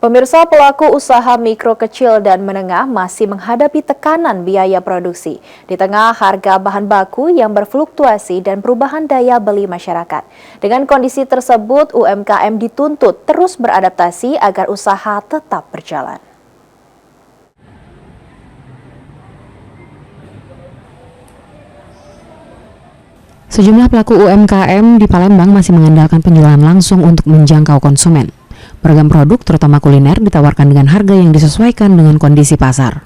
Pemirsa, pelaku usaha mikro kecil dan menengah masih menghadapi tekanan biaya produksi di tengah harga bahan baku yang berfluktuasi dan perubahan daya beli masyarakat. Dengan kondisi tersebut, UMKM dituntut terus beradaptasi agar usaha tetap berjalan. Sejumlah pelaku UMKM di Palembang masih mengandalkan penjualan langsung untuk menjangkau konsumen. Beragam produk, terutama kuliner, ditawarkan dengan harga yang disesuaikan dengan kondisi pasar.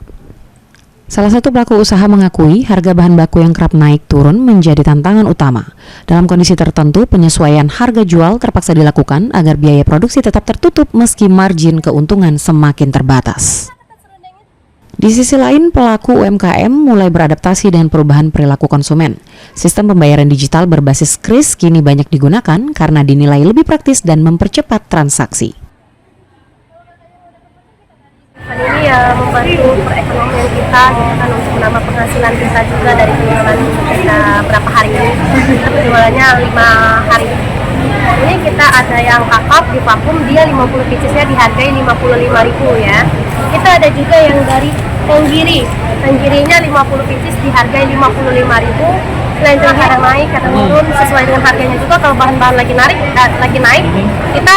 Salah satu pelaku usaha mengakui harga bahan baku yang kerap naik turun menjadi tantangan utama. Dalam kondisi tertentu, penyesuaian harga jual terpaksa dilakukan agar biaya produksi tetap tertutup meski margin keuntungan semakin terbatas. Di sisi lain, pelaku UMKM mulai beradaptasi dengan perubahan perilaku konsumen. Sistem pembayaran digital berbasis kris kini banyak digunakan karena dinilai lebih praktis dan mempercepat transaksi. Ini ya membantu perekonomian kita gitu kan, untuk menambah penghasilan kita juga dari penjualan kita berapa hari ini. Kita penjualannya 5 hari. Ini kita ada yang kakap di vakum, dia 50 piecesnya dihargai 55.000 ya. Kita ada juga yang dari tenggiri. Tenggirinya 50 pieces dihargai 55.000. Selain itu kadang naik, kadang turun sesuai dengan harganya juga. Kalau bahan-bahan lagi naik, kita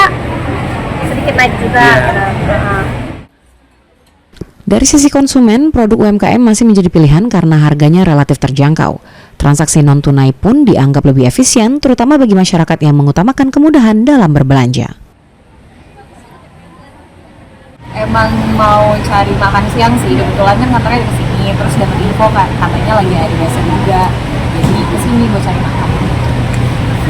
sedikit naik juga. Dari sisi konsumen, produk UMKM masih menjadi pilihan karena harganya relatif terjangkau. Transaksi non-tunai pun dianggap lebih efisien, terutama bagi masyarakat yang mengutamakan kemudahan dalam berbelanja. Emang mau cari makan siang sih, kebetulan kan kantornya di sini, terus dapat info kan katanya lagi ada biasa juga, jadi kesini buat cari makan.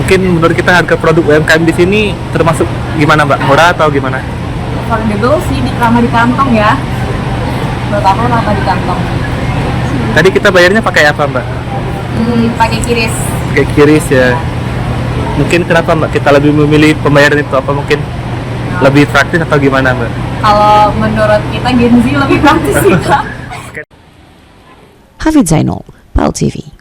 Mungkin menurut kita harga produk UMKM di sini termasuk gimana Mbak? Murah atau gimana? Affordable sih, ramah di kantong ya. Menurut aku ramah di kantong. Tadi kita bayarnya pakai apa Mbak? Pakai kiris. Pakai kiris ya. Mungkin kenapa Mbak kita lebih memilih pembayaran itu? Apa mungkin lebih praktis atau gimana Mbak? Kalau menurut kita Gen Z lebih praktis sih Kak. Hafid Zainul, PAL TV.